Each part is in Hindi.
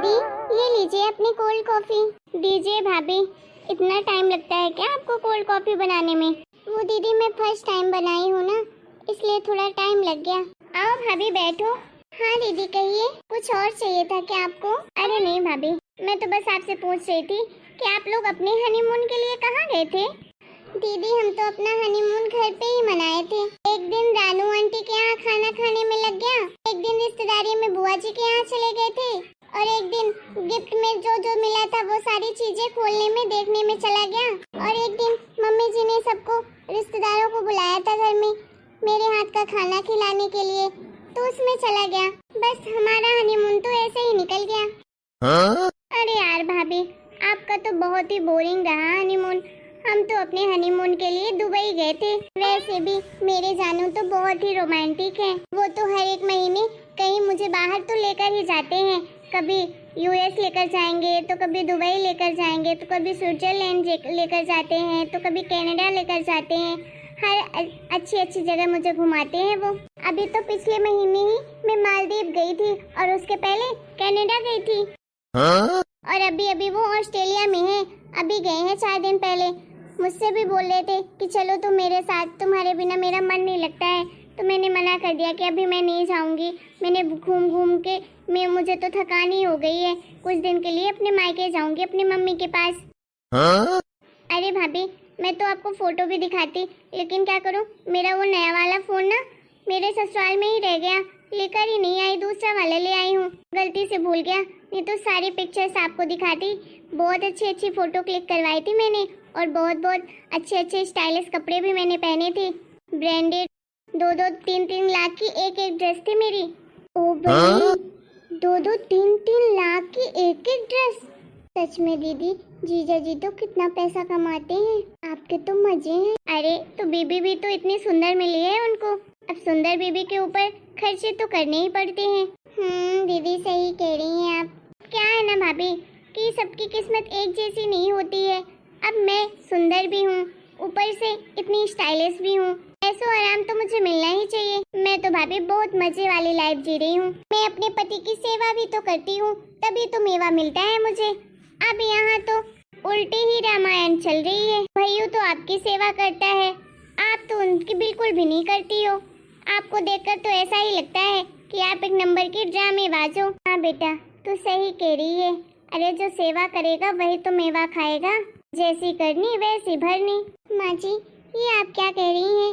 दीदी ये लीजिए अपनी कोल्ड कॉफी। दीजिए भाभी, इतना टाइम लगता है क्या आपको कोल्ड कॉफी बनाने में? वो दीदी मैं फर्स्ट टाइम बनाई हूँ ना, इसलिए थोड़ा टाइम लग गया। आओ भाभी बैठो। हाँ दीदी कहिए, कुछ और चाहिए था क्या आपको? अरे नहीं भाभी, मैं तो बस आपसे पूछ रही थी कि आप लोग अपने हनीमून के लिए कहाँ गए थे? दीदी हम तो अपना हनीमून घर पे ही मनाए थे। एक दिन रानू आंटी के यहाँ खाना खाने में लग गया, एक दिन रिश्तेदारी में बुआ जी के यहाँ चले गए थे, और एक दिन गिफ्ट में जो जो मिला था वो सारी चीजें खोलने में देखने में चला गया, और एक दिन मम्मी जी ने सबको रिश्तेदारों को बुलाया था घर में मेरे हाथ का खाना खिलाने के लिए, तो उसमें चला गया। बस हमारा हनीमून तो ऐसे ही निकल गया। हाँ? अरे यार भाभी, आपका तो बहुत ही बोरिंग रहा हनीमून। हम तो अपने हनीमून के लिए दुबई गए थे। वैसे भी मेरे जानू तो बहुत ही रोमांटिक हैं। वो तो हर एक महीने कहीं मुझे बाहर तो लेकर ही जाते हैं। कभी यूएस लेकर जाएंगे, तो कभी दुबई लेकर जाएंगे, तो कभी स्विट्जरलैंड लेकर जाते हैं, तो कभी कनाडा लेकर जाते हैं। हर अच्छी अच्छी जगह मुझे घुमाते हैं वो। अभी तो पिछले महीने ही मैं मालदीव गई थी, और उसके पहले कनाडा गई थी। हाँ? और अभी वो ऑस्ट्रेलिया में है। अभी गए हैं 4 दिन पहले। मुझसे भी बोल रहे थे कि चलो तुम मेरे साथ, तुम्हारे बिना मेरा मन नहीं लगता है, तो मैंने मना कर दिया कि अभी मैं नहीं जाऊंगी। मैंने घूम घूम के मुझे तो थकान ही हो गई है। कुछ दिन के लिए अपने मायके जाऊंगी, अपनी मम्मी के पास। हाँ? अरे भाभी, मैं तो आपको फोटो भी दिखाती, लेकिन क्या करूं, मेरा वो नया वाला फोन ना मेरे ससुराल में ही रह गया, लेकर ही नहीं आई। दूसरा वाला ले आई हूँ, गलती से भूल गया, नहीं तो सारी पिक्चर्स आपको दिखाती। बहुत अच्छी अच्छी फोटो क्लिक करवाई थी मैंने, और बहुत बहुत अच्छे अच्छे स्टाइलिश कपड़े भी मैंने पहने थे। ब्रांडेड 2-2, 3-3 लाख की एक एक ड्रेस थी मेरी। ओ भाई, 2-2, 3-3 लाख की एक एक ड्रेस। सच में दीदी, जीजा जी तो कितना पैसा कमाते हैं, आपके तो मजे हैं। अरे तो बीबी भी तो इतनी सुंदर मिली है उनको, अब सुंदर बीबी के ऊपर खर्चे तो करने ही पड़ते हैं। दीदी सही कह रही हैं आप। क्या है ना भाभी कि सबकी किस्मत एक जैसी नहीं होती है। अब मैं सुंदर भी हूँ, ऊपर से इतनी स्टाइलिश भी हूँ, ऐसो आराम तो मुझे मिलना ही चाहिए। मैं तो भाभी बहुत मजे वाली लाइफ जी रही हूँ। मैं अपने पति की सेवा भी तो करती हूँ, तभी तो मेवा मिलता है मुझे। अब यहाँ तो उल्टी ही रामायण चल रही है। भैया तो आपकी सेवा करता है, आप तो उनकी बिल्कुल भी नहीं करती हो। आपको देखकर तो ऐसा ही लगता है कि आप एक नंबर की ड्रामेबाज हो। हाँ बेटा, तू सही कह रही है। अरे जो सेवा करेगा वही तो मेवा खाएगा, जैसी करनी वैसी भरनी। माँ जी, ये आप क्या कह रही हैं?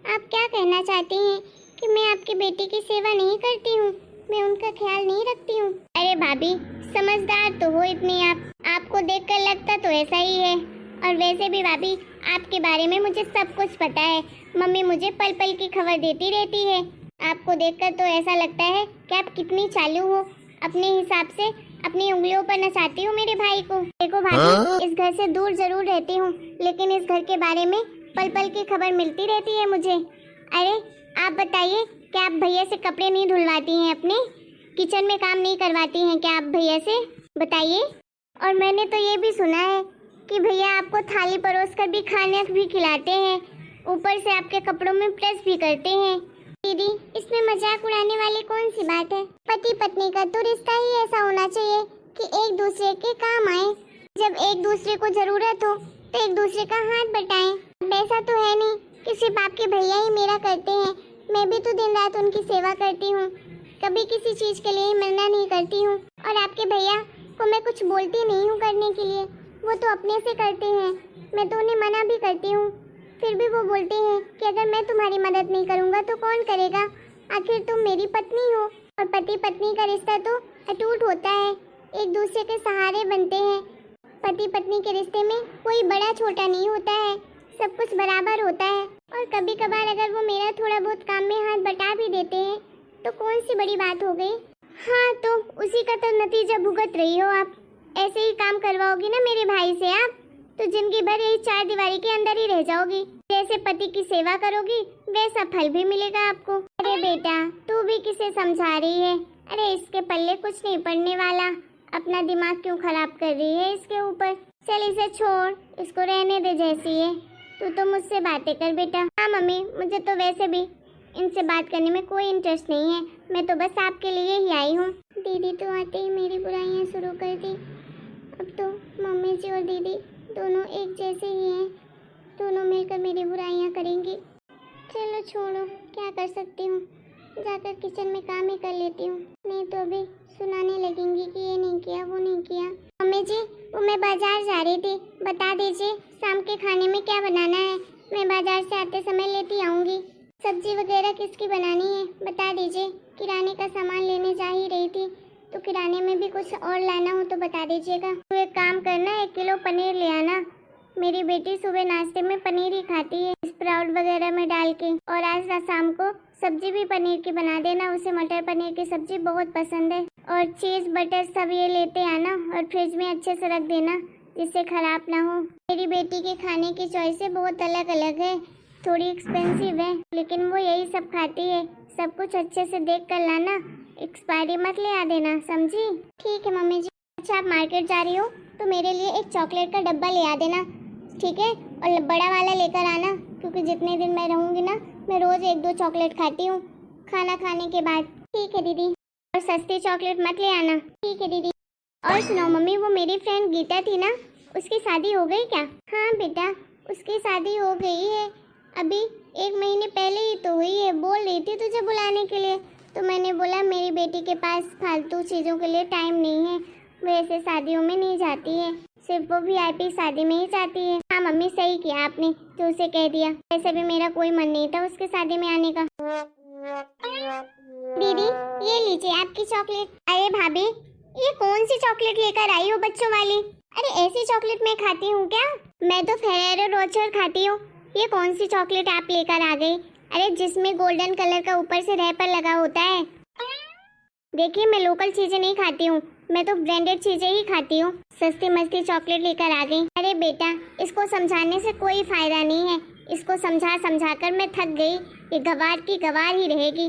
आप क्या कहना चाहती हैं कि मैं आपकी बेटी की सेवा नहीं करती हूँ, मैं उनका ख्याल नहीं रखती हूँ? अरे भाभी, समझदार तो हो इतनी आप, आपको देखकर लगता तो ऐसा ही है। और वैसे भी भाभी, आपके बारे में मुझे सब कुछ पता है। मम्मी मुझे पल पल की खबर देती रहती है। आपको देखकर तो ऐसा लगता है कि आप कितनी चालू हो, अपने हिसाब से अपनी उंगलियों पर नचाती हो मेरे भाई को। देखो भाभी, इस घर से दूर जरूर रहती हूँ, लेकिन इस घर के बारे में पल पल की खबर मिलती रहती है मुझे। अरे आप बताइए, क्या आप भैया से कपड़े नहीं धुलवाती हैं अपने? किचन में काम नहीं करवाती हैं क्या आप भैया से? बताइए। और मैंने तो ये भी सुना है कि भैया आपको थाली परोस कर भी खाने भी खिलाते हैं, ऊपर से आपके कपड़ों में प्रेस भी करते हैं। दीदी, इसमें मजाक उड़ाने वाली कौन सी बात है? पति पत्नी का तो रिश्ता ही ऐसा होना चाहिए कि एक दूसरे के काम आए। जब एक दूसरे को जरूरत हो तो एक दूसरे का हाथ बटाएं। ऐसा तो है नहीं कि सिर्फ आपके भैया ही मेरा करते हैं, मैं भी तो दिन रात उनकी सेवा करती हूँ, कभी किसी चीज के लिए मना नहीं करती हूँ। और आपके भैया को मैं कुछ बोलती नहीं हूँ करने के लिए, वो तो अपने से करते हैं, मैं तो उन्हें मना भी करती हूँ, फिर भी वो बोलते हैं कि अगर मैं तुम्हारी मदद नहीं करूँगा तो कौन करेगा? आखिर तुम मेरी पत्नी हो, और पति पत्नी का रिश्ता तो अटूट होता है, एक दूसरे के सहारे बनते हैं। पति पत्नी के रिश्ते में कोई बड़ा छोटा नहीं होता है, सब कुछ बराबर होता है। और कभी कभार अगर वो मेरा थोड़ा बहुत काम में हाथ बटा भी देते हैं तो कौन सी बड़ी बात हो गई? हाँ, तो उसी का तो नतीजा भुगत रही हो आप। ऐसे ही काम करवाओगी ना मेरे भाई से आप, तो जिंदगी भर यही 4 दीवारी के अंदर ही रह जाओगी। जैसे पति की सेवा करोगी वैसा फल भी मिलेगा आपको। अरे बेटा, तू भी किसे समझा रही है? अरे इसके पल्ले कुछ नहीं पड़ने वाला, अपना दिमाग क्यों खराब कर रही है इसके ऊपर? चल इसे छोड़, इसको रहने दे जैसी है। तू तो मुझसे बातें कर बेटा। हाँ मम्मी, मुझे तो वैसे भी इनसे बात करने में कोई इंटरेस्ट नहीं है। मैं तो बस आपके लिए ही आई हूँ। दीदी तो आते ही मेरी बुराइयाँ शुरू कर दी। अब तो मम्मी जी और दीदी दोनों एक जैसे ही हैं, दोनों मिलकर मेरी बुराइयाँ करेंगी। चलो छोड़ो, क्या कर सकती हूँ, जाकर किचन में काम ही कर लेती हूँ। नहीं तो अभी सुनाने लगेंगी कि ये नहीं किया, वो नहीं किया। मम्मी जी, वो मैं बाजार जा रही थी, बता दीजिए शाम के खाने में क्या बनाना है। मैं बाजार से आते समय लेती आऊँगी। सब्जी वगैरह किसकी बनानी है बता दीजिए। किराने का सामान लेने जा ही रही थी, तो किराने में भी कुछ और लाना हो तो बता दीजिएगा। तो एक काम करना, 1 किलो पनीर ले आना। मेरी बेटी सुबह नाश्ते में पनीर ही खाती है, स्प्राउट वगैरह में डाल के। और आज शाम को सब्जी भी पनीर की बना देना, उसे मटर पनीर की सब्जी बहुत पसंद है। और चीज़ बटर सब ये लेते आना और फ्रिज में अच्छे से रख देना जिससे खराब ना हो। मेरी बेटी के खाने की चॉइसें बहुत अलग अलग है, थोड़ी एक्सपेंसिव है, लेकिन वो यही सब खाती है। सब कुछ अच्छे से देख कर लाना, एक्सपायरी मत ले आ देना, समझी? ठीक है मम्मी जी। अच्छा, आप मार्केट जा रही हो तो मेरे लिए एक चॉकलेट का डब्बा ले आ देना, ठीक है? और बड़ा वाला लेकर आना, क्योंकि जितने दिन मैं रहूँगी ना, मैं रोज़ 1-2 चॉकलेट खाती हूँ खाना खाने के बाद। ठीक है दीदी। और सस्ती चॉकलेट मत ले आना। ठीक है दीदी। और सुनो मम्मी, वो मेरी फ्रेंड गीता थी ना, उसकी शादी हो गई क्या? हाँ बेटा, उसकी शादी हो गई है, अभी 1 महीने पहले ही तो हुई है। बोल रही थी तुझे बुलाने के लिए, तो मैंने बोला मेरी बेटी के पास फालतू चीज़ों के लिए टाइम नहीं है, वो ऐसे शादियों में नहीं जाती है, सिर्फ वो VIP शादी में ही जाती है। हाँ मम्मी, सही किया आपने जो उसे कह दिया, वैसे भी मेरा कोई मन नहीं था उसके शादी में आने का। दीदी ये लीजिए आपकी चॉकलेट। अरे भाभी, ये कौन सी चॉकलेट लेकर आई हो बच्चों वाली? अरे ऐसी चॉकलेट मैं खाती हूँ क्या? मैं तो फेरेरो रोचर खाती हूँ। ये कौन सी चॉकलेट आप लेकर आ गई? अरे जिसमें गोल्डन कलर का ऊपर से रैपर लगा होता है। देखिए, मैं लोकल चीजें नहीं खाती हूँ, मैं तो ब्रांडेड चीजें ही खाती हूँ। सस्ती मस्ती चॉकलेट लेकर आ गई। अरे बेटा, इसको समझाने से कोई फायदा नहीं है, इसको समझा समझा कर मैं थक गई, ये गवार की गवार ही रहेगी।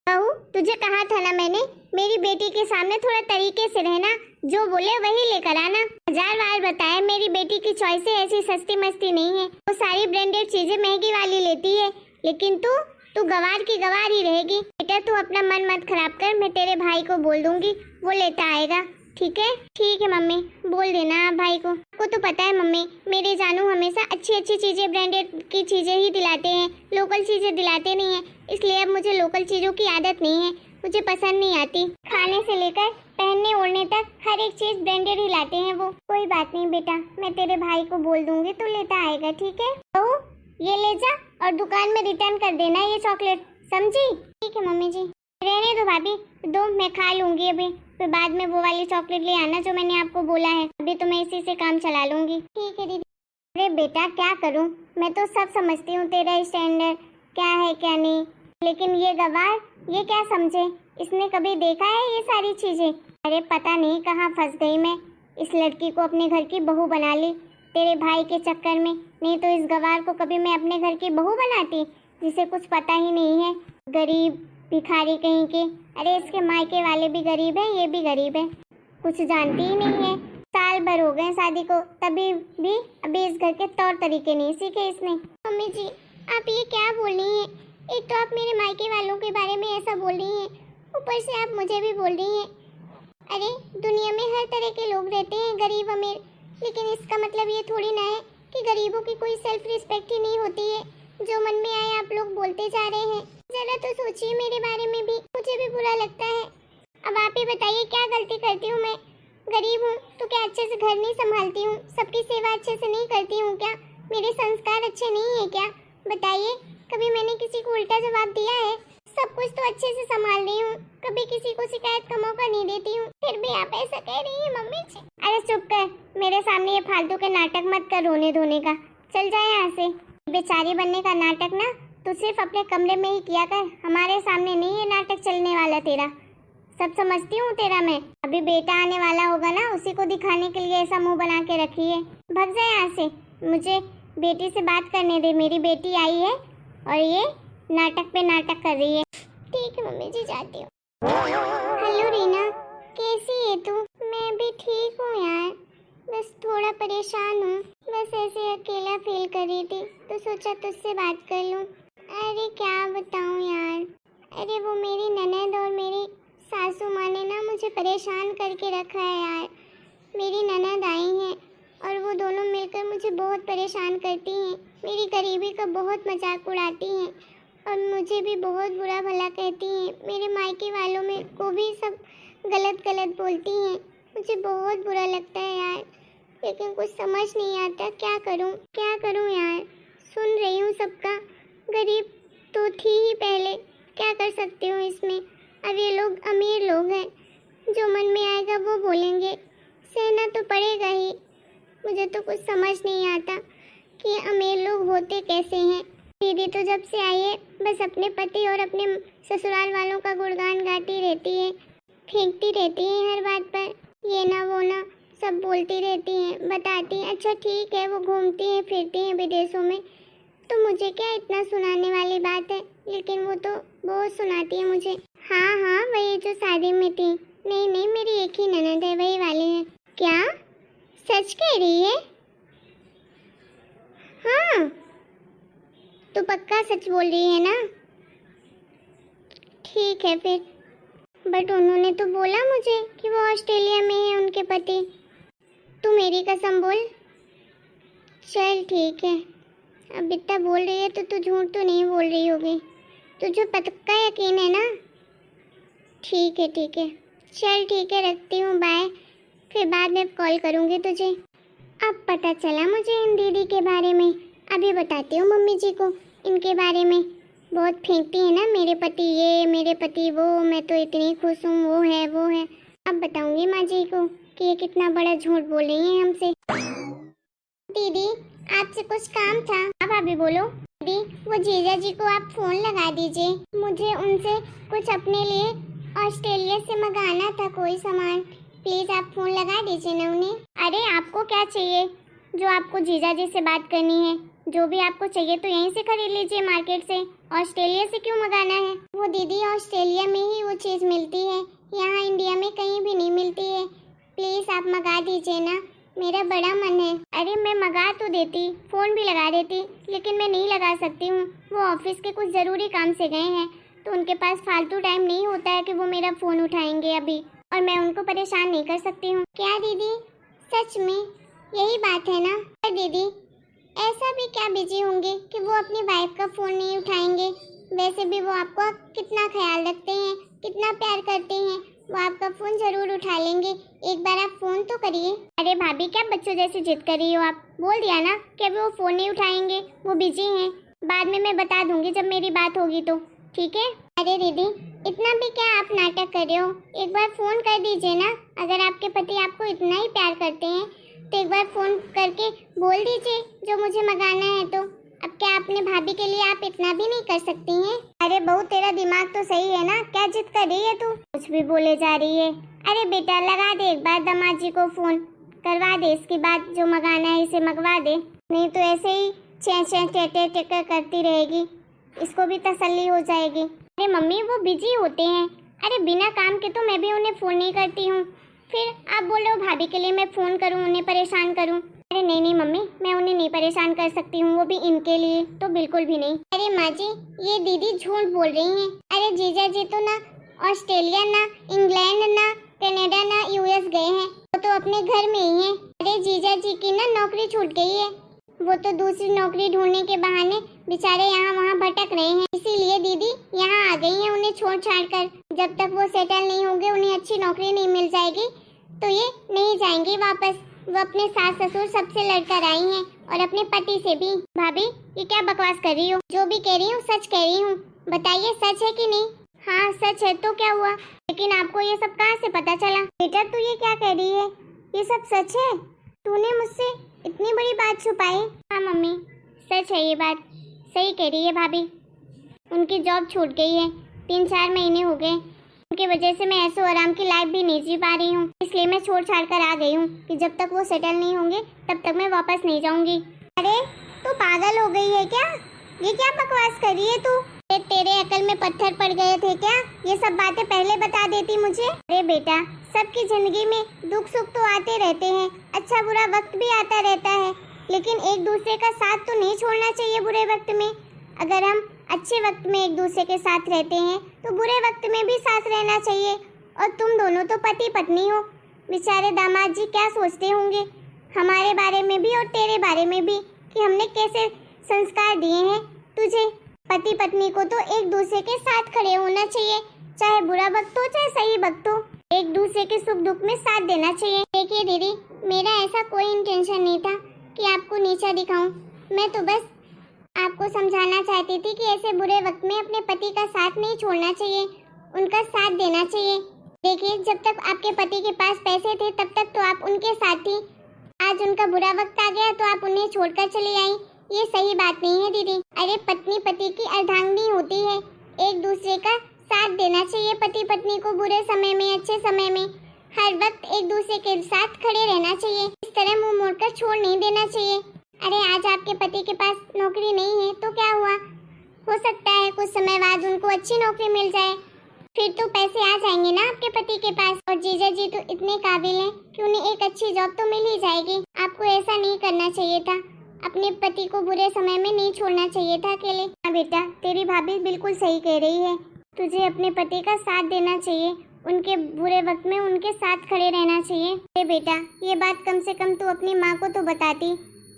बहू, तुझे कहा था ना मैंने, मेरी बेटी के सामने थोड़ा तरीके से रहना, जो बोले वही लेकर आना। 1000 बार बताया, मेरी बेटी की चॉइसें ऐसी सस्ती मस्ती नहीं है, वो सारी ब्रांडेड चीजें महंगी वाली लेती है, लेकिन तू गवार की गवार ही रहेगी। बेटा तू अपना मन मत खराब कर, मैं तेरे भाई को बोल दूंगी, वो लेता आएगा, ठीक है? ठीक है मम्मी, बोल देना आप भाई को। आपको तो पता है मम्मी, मेरे जानू हमेशा अच्छी अच्छी चीजें, ब्रांडेड की चीजें ही दिलाते हैं, लोकल चीजें दिलाते नहीं है, इसलिए अब मुझे लोकल चीजों की आदत नहीं है, मुझे पसंद नहीं आती। खाने से लेकर पहनने ओढ़ने तक हर एक चीज ब्रांडेड ही लाते हैं वो। कोई बात नहीं बेटा, मैं तेरे भाई को बोल दूंगी तो लेता आएगा, ठीक है? बहू ये ले जा और दुकान में रिटर्न कर देना ये चॉकलेट, समझी? ठीक है मम्मी जी। रहने दो भाभी, दो मैं खा लूंगी अभी, फिर बाद में वो वाली चॉकलेट ले आना जो मैंने आपको बोला है, अभी तो मैं इसी से काम चला लूंगी। ठीक है दीदी। अरे बेटा क्या करूं, मैं तो सब समझती हूँ तेरा स्टैंडर्ड क्या है क्या नहीं, लेकिन ये गवार, ये क्या समझे, इसने कभी देखा है ये सारी चीजें? अरे पता नहीं कहाँ फंस गई मैं, इस लड़की को अपने घर की बहू बना ली तेरे भाई के चक्कर में, नहीं तो इस गवार को कभी मैं अपने घर की बहू बनाती, जिसे कुछ पता ही नहीं है, गरीब भिखारी कहीं के। अरे इसके मायके वाले भी गरीब है, ये भी गरीब है, कुछ जानती ही नहीं है। साल भर हो गए शादी को, तभी भी अभी इस घर के तौर तरीके नहीं सीखे इसने। मम्मी जी आप ये क्या बोल रही हैं? एक तो आप मेरे मायके वालों के बारे में ऐसा बोल रही हैं, ऊपर से आप मुझे भी बोल रही हैं। अरे दुनिया में हर तरह के लोग रहते हैं, गरीब अमीर, लेकिन इसका मतलब ये थोड़ी ना है कि गरीबों की कोई सेल्फ रिस्पेक्ट ही नहीं होती है। जो मन में आए आप लोग बोलते जा रहे हैं, जरा तो सोचिए मेरे बारे में भी, मुझे भी बुरा लगता है। अब आप ही बताइए क्या गलती करती हूँ मैं? गरीब हूँ तो क्या अच्छे से घर नहीं संभालती हूँ, सबकी सेवा अच्छे से नहीं करती हूँ क्या? मेरे संस्कार अच्छे नहीं है क्या? बताइए, कभी मैंने किसी को उल्टा जवाब दिया है? सब कुछ तो अच्छे से संभाल रही हूँ, कभी किसी को शिकायत का मौका नहीं देती हूँ, फिर भी आप ऐसा कह रही हैं मम्मी जी। अरे चुप कर, मेरे सामने ये फालतू के नाटक मत कर, रोने धोने का, चल जाए यहाँ से। बेचारी बनने का नाटक ना तू सिर्फ अपने कमरे में ही किया कर, हमारे सामने नहीं ये नाटक चलने वाला तेरा, सब समझती हूँ तेरा मैं। अभी बेटा आने वाला होगा ना, उसी को दिखाने के लिए ऐसा मुंह बना के रखी है, भग जाए यहाँ से, मुझे बेटी से बात करने दे। मेरी बेटी आई है और ये नाटक पे नाटक कर रही है। ठीक है मम्मी जी, जाती हूँ। हेलो रीना, कैसी है तू? मैं भी ठीक हूँ यार, बस थोड़ा परेशान हूँ, बस ऐसे अकेला फील कर रही थी तो सोचा तुझसे बात कर लूँ। अरे क्या बताऊं यार, अरे वो मेरी ननद और मेरी सासू माँ ने ना मुझे परेशान करके रखा है यार। मेरी ननद आई हैं और वो दोनों मिलकर मुझे बहुत परेशान करती हैं, मेरी गरीबी का बहुत मजाक उड़ाती हैं और मुझे भी बहुत बुरा भला कहती हैं। मेरे मायके वालों में को भी सब गलत गलत बोलती हैं। मुझे बहुत बुरा लगता है यार, लेकिन कुछ समझ नहीं आता क्या करूं यार। सुन रही हूँ सबका, गरीब तो थी ही पहले, क्या कर सकती हूँ इसमें। अब ये लोग अमीर लोग हैं, जो मन में आएगा वो बोलेंगे, सहना तो पड़ेगा ही। मुझे तो कुछ समझ नहीं आता कि अमीर लोग होते कैसे हैं। दीदी तो जब से आई है बस अपने पति और अपने ससुराल वालों का गुणगान गाती रहती है, फेंकती रहती है हर बात पर, ये ना वो ना सब बोलती रहती हैं, बताती हैं। अच्छा ठीक है, वो घूमती हैं फिरती हैं विदेशों में, तो मुझे क्या इतना सुनाने वाली बात है, लेकिन वो तो बहुत सुनाती है मुझे। हाँ वही जो शादी में थी। नहीं मेरी एक ही ननद है, वही वाली है। क्या सच कह रही है? हाँ तो पक्का सच बोल रही है ना? ठीक है फिर, बट उन्होंने तो बोला मुझे कि वो ऑस्ट्रेलिया में है उनके पति। तू मेरी कसम बोल। चल ठीक है, अब इतना बोल रही है तो तू झूठ तो नहीं बोल रही होगी, तुझे पक्का यकीन है ना? ठीक है चल ठीक है, रखती हूँ, बाय। फिर बाद में कॉल करूँगी तुझे। अब पता चला मुझे इन दीदी के बारे में, अभी बताती हूँ मम्मी जी को इनके बारे में। बहुत फेंकती है ना, मेरे पति ये मेरे पति वो, मैं तो इतनी खुश हूँ, वो है। अब बताऊँगी माँ जी को कि ये कितना बड़ा झूठ बोल रही हैं हमसे। दीदी आपसे कुछ काम था। अब अभी बोलो। दीदी वो जीजा जी को आप फोन लगा दीजिए, मुझे उनसे कुछ अपने लिए ऑस्ट्रेलिया से मंगाना था कोई सामान, प्लीज आप फोन लगा दीजिए ना उन्हें। अरे आपको क्या चाहिए, जो आपको जीजा जी से बात करनी है, जो भी आपको चाहिए तो यहीं से खरीद लीजिए मार्केट से, ऑस्ट्रेलिया से क्यों मंगाना है? वो दीदी ऑस्ट्रेलिया में ही वो चीज़ मिलती है, यहाँ इंडिया में कहीं भी नहीं मिलती है, प्लीज आप मंगा दीजिए ना, मेरा बड़ा मन है। अरे मैं मंगा तो देती, फ़ोन भी लगा देती, लेकिन मैं नहीं लगा सकती हूँ, वो ऑफिस के कुछ ज़रूरी काम से गए हैं, तो उनके पास फालतू टाइम नहीं होता है कि वो मेरा फ़ोन उठाएंगे अभी, और मैं उनको परेशान नहीं कर सकती हूँ। क्या दीदी सच में यही बात है ना? दीदी ऐसा भी क्या बिजी होंगे कि वो अपनी वाइफ का फ़ोन नहीं उठाएंगे? वैसे भी वो आपका कितना ख्याल रखते हैं, कितना प्यार करते हैं, वो आपका फ़ोन ज़रूर उठा लेंगे, एक बार आप फ़ोन तो करिए। अरे भाभी क्या बच्चों जैसी जिद कर रही हो आप? बोल दिया ना कि वो फ़ोन नहीं उठाएंगे, वो बिजी हैं, बाद में मैं बता दूंगी जब मेरी बात होगी तो, ठीक है? अरे दीदी इतना भी क्या आप नाटक कर रहे हो, एक बार फ़ोन कर दीजिए ना, अगर आपके पति आपको इतना ही प्यार करते हैं तो एक बार फ़ोन करके बोल दीजिए जो मुझे मंगाना है। तो अब क्या अपने भाभी के लिए आप इतना भी नहीं कर सकती हैं? अरे बहू तेरा दिमाग तो सही है ना, क्या जिद कर रही है तू? कुछ भी बोले जा रही है। अरे बेटा लगा दे एक बार दामाद जी को फ़ोन, करवा दे इसकी बात, जो मंगाना है इसे मंगवा दे, नहीं तो ऐसे ही चे करती रहेगी, इसको भी तसल्ली हो जाएगी। अरे मम्मी वो बिजी होते हैं, अरे बिना काम के तो मैं भी उन्हें फ़ोन नहीं करती हूँ, फिर आप बोल रहे हो भाभी के लिए मैं फ़ोन करूँ, उन्हें परेशान करूँ? अरे नहीं मम्मी, मैं उन्हें नहीं परेशान कर सकती हूँ, वो भी इनके लिए तो बिल्कुल भी नहीं। अरे माँ जी ये दीदी झूठ बोल रही हैं। अरे जीजा जी तो ना ऑस्ट्रेलिया ना इंग्लैंड ना कनाडा ना यूएस गए हैं, वो तो अपने घर में ही हैं। अरे जीजा जी की ना नौकरी छूट गई है, वो तो दूसरी नौकरी ढूंढने के बहाने बेचारे यहाँ वहाँ भटक रहे हैं, इसीलिए दीदी यहाँ आ गई हैं उन्हें छोड़ छाड़ कर। जब तक वो सेटल नहीं होंगे, उन्हें अच्छी नौकरी नहीं मिल जाएगी तो ये नहीं जाएंगी वापस। वो अपने सास ससुर सबसे लड़कर आई हैं और अपने पति से भी। भाभी ये क्या बकवास कर रही हो? जो भी कह रही हूँ सच कह रही हूँ, बताइए सच है कि नहीं? हाँ सच है, तो क्या हुआ? लेकिन आपको ये सब कहाँ से पता चला? बेटा तू ये क्या कह रही है, ये सब सच है? तूने मुझसे इतनी बड़ी बात छुपाई? हाँ मम्मी सच है ये बात, सही कह रही है भाभी, उनकी जॉब छूट गई है, 3-4 महीने हो गए, उनकी वजह से मैं ऐसो आराम की लाइफ भी नहीं जी पा रही हूँ, इसलिए मैं छोड़ छाड़ कर आ गई हूँ कि जब तक वो सेटल नहीं होंगे तब तक मैं वापस नहीं जाऊँगी। अरे तू पागल हो गई है क्या? ये क्या बकवास कर रही है तू? तेरे अकल में पत्थर पड़ गए थे क्या? ये सब बातें पहले बता देती मुझे। अरे बेटा सबकी जिंदगी में दुख सुख तो आते रहते हैं, अच्छा बुरा वक्त भी आता रहता है, लेकिन एक दूसरे का साथ तो नहीं छोड़ना चाहिए बुरे वक्त में। अगर हम अच्छे वक्त में एक दूसरे के साथ रहते हैं तो बुरे वक्त में भी साथ रहना चाहिए। और तुम दोनों तो पति पत्नी हो, बेचारे दामाद जी क्या सोचते होंगे हमारे बारे में भी और तेरे बारे में भी कि हमने कैसे संस्कार दिए हैं तुझे। पति पत्नी को तो एक दूसरे के साथ खड़े होना चाहिए, चाहे बुरा वक्त हो चाहे सही वक्त हो, एक दूसरे के सुख दुख में साथ देना चाहिए। देखिए दीदी, मेरा ऐसा कोई इंटेंशन नहीं था कि आपको नीचा दिखाऊं। मैं तो बस आपको समझाना चाहती थी कि ऐसे बुरे वक्त में अपने पति का साथ नहीं छोड़ना चाहिए, उनका साथ देना चाहिए। देखिए, जब तक आपके पति के पास पैसे थे तब तक तो आप उनके साथ थी। आज उनका बुरा वक्त आ गया तो आप उन्हें छोड़कर चली आई। ये सही बात नहीं है दीदी। अरे पत्नी पति की अर्धांगिनी होती है, एक दूसरे का साथ देना चाहिए। पति पत्नी को बुरे समय में अच्छे समय में हर वक्त एक दूसरे के साथ खड़े रहना चाहिए। इस तरह मुंह मोड़कर छोड़ नहीं देना चाहिए। अरे आज आपके पति के पास नौकरी नहीं है तो क्या हुआ, हो सकता है कुछ समय बाद उनको अच्छी नौकरी मिल जाए, फिर तो पैसे आ जाएंगे ना आपके पति के पास। और जीजा जी तो इतने काबिल हैं कि उन्हें एक अच्छी जॉब तो मिल ही जाएगी। आपको ऐसा नहीं करना चाहिए था, अपने पति को बुरे समय में नहीं छोड़ना चाहिए था अकेले। हाँ बेटा, तेरी भाभी बिल्कुल सही कह रही है, तुझे अपने पति का साथ देना चाहिए, उनके बुरे वक्त में उनके साथ खड़े रहना चाहिए। अरे बेटा, ये बात कम से कम तू अपनी माँ को तो बताती,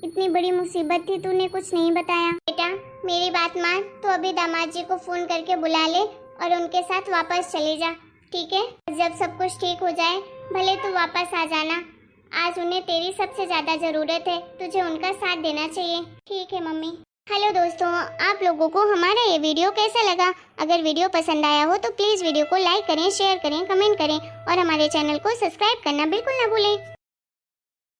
इतनी बड़ी मुसीबत थी तूने कुछ नहीं बताया। बेटा मेरी बात मान, तो अभी दामाद जी को फोन करके बुला ले और उनके साथ वापस चले जा, ठीक है? जब सब कुछ ठीक हो जाए भले तू वापस आ जाना। आज उन्हें तेरी सबसे ज्यादा जरूरत है, तुझे उनका साथ देना चाहिए। ठीक है मम्मी। हेलो दोस्तों, आप लोगों को हमारा ये वीडियो कैसा लगा? अगर वीडियो पसंद आया हो तो प्लीज़ वीडियो को लाइक करें, शेयर करें, कमेंट करें और हमारे चैनल को सब्सक्राइब करना बिल्कुल ना भूलें।